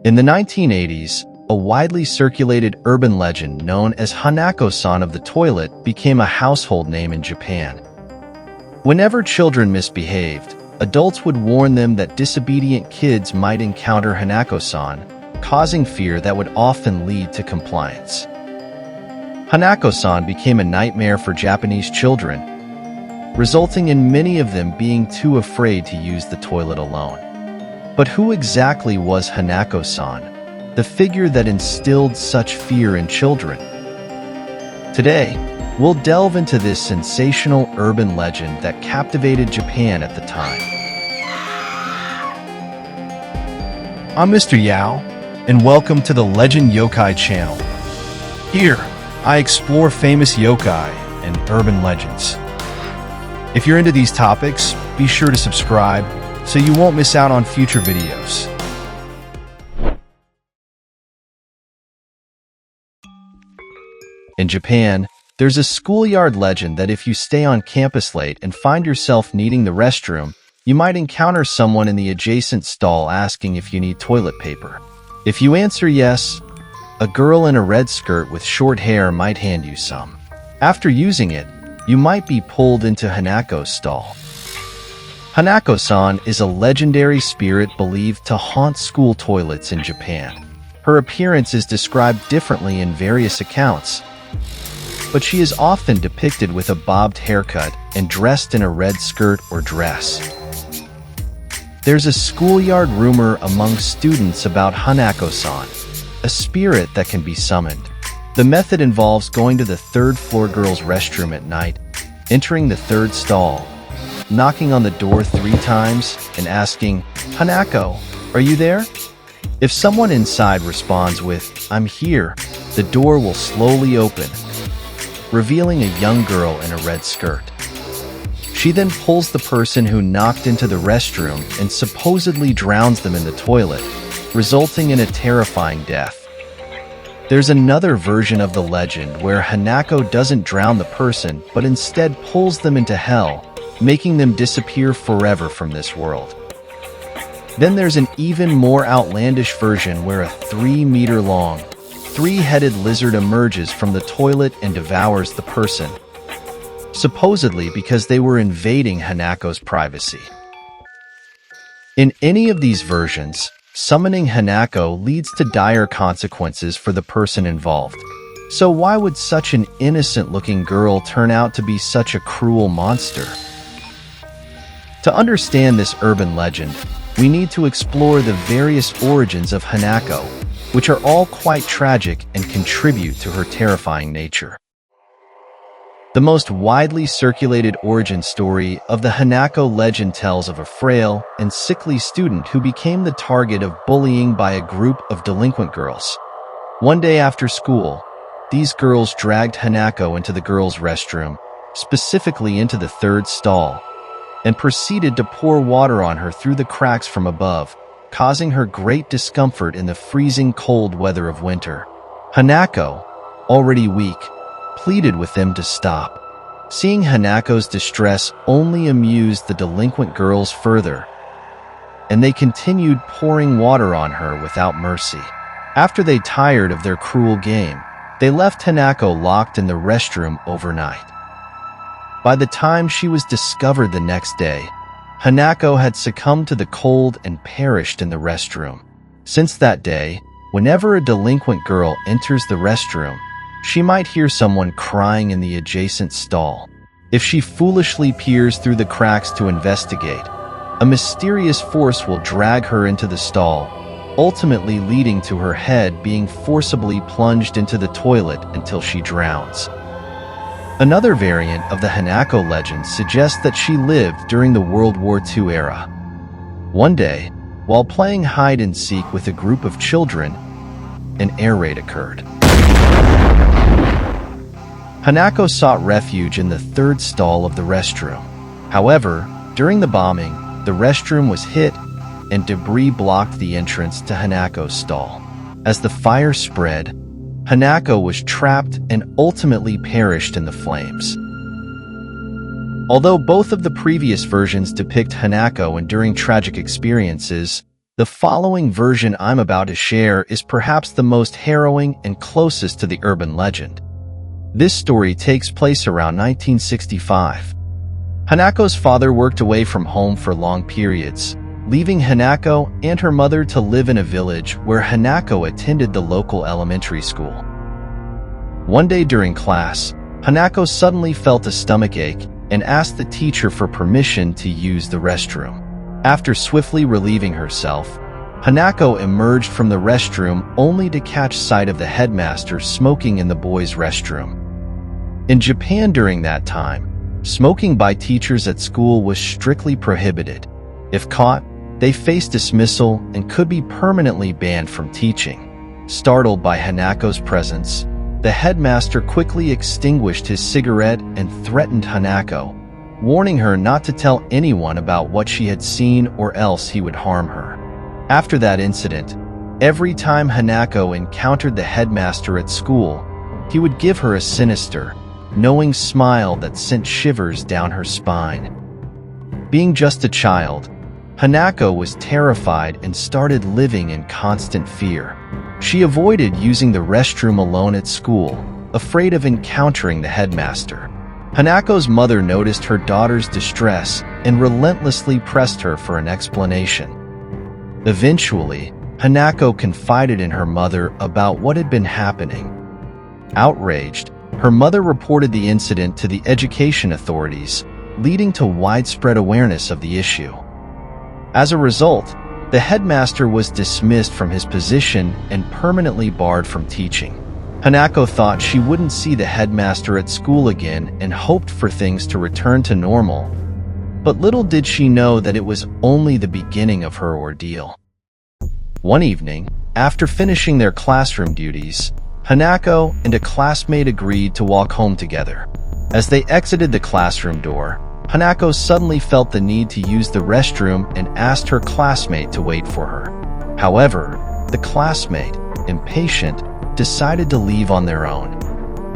In the 1980s, a widely circulated urban legend known as Hanako-san of the toilet became a household name in Japan. Whenever children misbehaved, adults would warn them that disobedient kids might encounter Hanako-san, causing fear that would often lead to compliance. Hanako-san became a nightmare for Japanese children, resulting in many of them being too afraid to use the toilet alone. But who exactly was Hanako-san, the figure that instilled such fear in children? Today, we'll delve into this sensational urban legend that captivated Japan at the time. I'm Mr. Yao, and welcome to the Legend Yokai channel. Here, I explore famous yokai and urban legends. If you're into these topics, be sure to subscribe so you won't miss out on future videos. In Japan, there's a schoolyard legend that if you stay on campus late and find yourself needing the restroom, you might encounter someone in the adjacent stall asking if you need toilet paper. If you answer yes, a girl in a red skirt with short hair might hand you some. After using it, you might be pulled into Hanako's stall. Hanako-san is a legendary spirit believed to haunt school toilets in Japan. Her appearance is described differently in various accounts, but she is often depicted with a bobbed haircut and dressed in a red skirt or dress. There's a schoolyard rumor among students about Hanako-san, a spirit that can be summoned. The method involves going to the third-floor girls' restroom at night, entering the third stall, knocking on the door 3 times, and asking, "Hanako, are you there?" If someone inside responds with, "I'm here," the door will slowly open, revealing a young girl in a red skirt. She then pulls the person who knocked into the restroom and supposedly drowns them in the toilet, resulting in a terrifying death. There's another version of the legend where Hanako doesn't drown the person but instead pulls them into hell, making them disappear forever from this world. Then there's an even more outlandish version where a 3-meter-long, 3-headed lizard emerges from the toilet and devours the person, supposedly because they were invading Hanako's privacy. In any of these versions, summoning Hanako leads to dire consequences for the person involved. So why would such an innocent-looking girl turn out to be such a cruel monster? To understand this urban legend, we need to explore the various origins of Hanako, which are all quite tragic and contribute to her terrifying nature. The most widely circulated origin story of the Hanako legend tells of a frail and sickly student who became the target of bullying by a group of delinquent girls. One day after school, these girls dragged Hanako into the girls' restroom, specifically into the third stall, and proceeded to pour water on her through the cracks from above, causing her great discomfort in the freezing cold weather of winter. Hanako, already weak, pleaded with them to stop. Seeing Hanako's distress only amused the delinquent girls further, and they continued pouring water on her without mercy. After they tired of their cruel game, they left Hanako locked in the restroom overnight. By the time she was discovered the next day, Hanako had succumbed to the cold and perished in the restroom. Since that day, whenever a delinquent girl enters the restroom, she might hear someone crying in the adjacent stall. If she foolishly peers through the cracks to investigate, a mysterious force will drag her into the stall, ultimately leading to her head being forcibly plunged into the toilet until she drowns. Another variant of the Hanako legend suggests that she lived during the World War II era. One day, while playing hide-and-seek with a group of children, an air raid occurred. Hanako sought refuge in the third stall of the restroom. However, during the bombing, the restroom was hit and debris blocked the entrance to Hanako's stall. As the fire spread, Hanako was trapped and ultimately perished in the flames. Although both of the previous versions depict Hanako enduring tragic experiences, The following version I'm about to share is perhaps the most harrowing and closest to the urban legend. This story takes place around 1965. Hanako's father worked away from home for long periods, leaving Hanako and her mother to live in a village where Hanako attended the local elementary school. One day during class, Hanako suddenly felt a stomachache and asked the teacher for permission to use the restroom. After swiftly relieving herself, Hanako emerged from the restroom only to catch sight of the headmaster smoking in the boys' restroom. In Japan during that time, smoking by teachers at school was strictly prohibited. If caught, they faced dismissal and could be permanently banned from teaching. Startled by Hanako's presence, the headmaster quickly extinguished his cigarette and threatened Hanako, warning her not to tell anyone about what she had seen or else he would harm her. After that incident, every time Hanako encountered the headmaster at school, he would give her a sinister, knowing smile that sent shivers down her spine. Being just a child, Hanako was terrified and started living in constant fear. She avoided using the restroom alone at school, afraid of encountering the headmaster. Hanako's mother noticed her daughter's distress and relentlessly pressed her for an explanation. Eventually, Hanako confided in her mother about what had been happening. Outraged, her mother reported the incident to the education authorities, leading to widespread awareness of the issue. As a result, the headmaster was dismissed from his position and permanently barred from teaching. Hanako thought she wouldn't see the headmaster at school again and hoped for things to return to normal. But little did she know that it was only the beginning of her ordeal. One evening, after finishing their classroom duties, Hanako and a classmate agreed to walk home together. As they exited the classroom door, Hanako suddenly felt the need to use the restroom and asked her classmate to wait for her. However, the classmate, impatient, decided to leave on their own.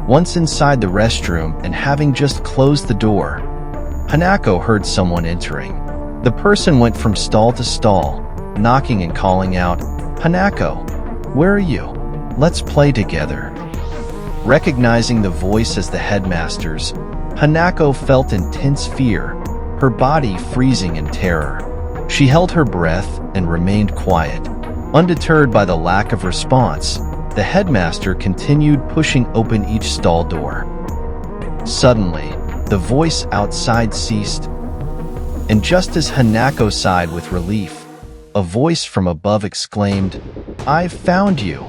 Once inside the restroom and having just closed the door, Hanako heard someone entering. The person went from stall to stall, knocking and calling out, "Hanako, where are you? Let's play together." Recognizing the voice as the headmaster's, Hanako felt intense fear, her body freezing in terror. She held her breath and remained quiet. Undeterred by the lack of response, the headmaster continued pushing open each stall door. Suddenly, the voice outside ceased, and just as Hanako sighed with relief, a voice from above exclaimed, "I've found you."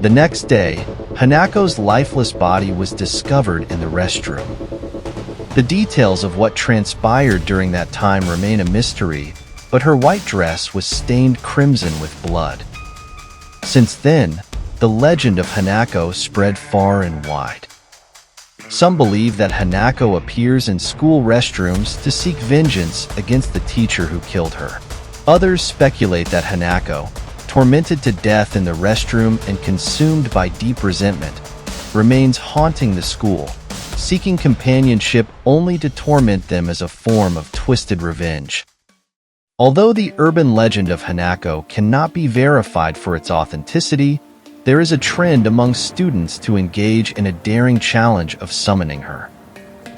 The next day, Hanako's lifeless body was discovered in the restroom. The details of what transpired during that time remain a mystery, but her white dress was stained crimson with blood. Since then, the legend of Hanako spread far and wide. Some believe that Hanako appears in school restrooms to seek vengeance against the teacher who killed her. Others speculate that Hanako, tormented to death in the restroom and consumed by deep resentment, remains haunting the school, seeking companionship only to torment them as a form of twisted revenge. Although the urban legend of Hanako cannot be verified for its authenticity, there is a trend among students to engage in a daring challenge of summoning her.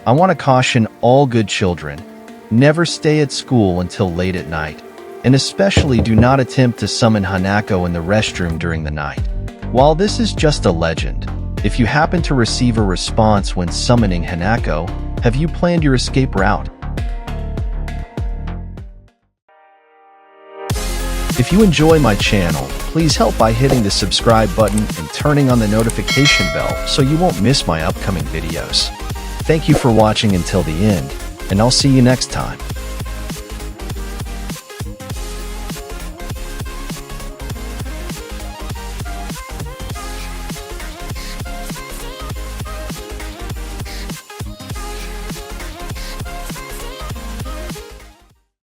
I want to caution all good children, never stay at school until late at night, and especially do not attempt to summon Hanako in the restroom during the night. While this is just a legend, if you happen to receive a response when summoning Hanako, have you planned your escape route? If you enjoy my channel, please help by hitting the subscribe button and turning on the notification bell so you won't miss my upcoming videos. Thank you for watching until the end, and I'll see you next time.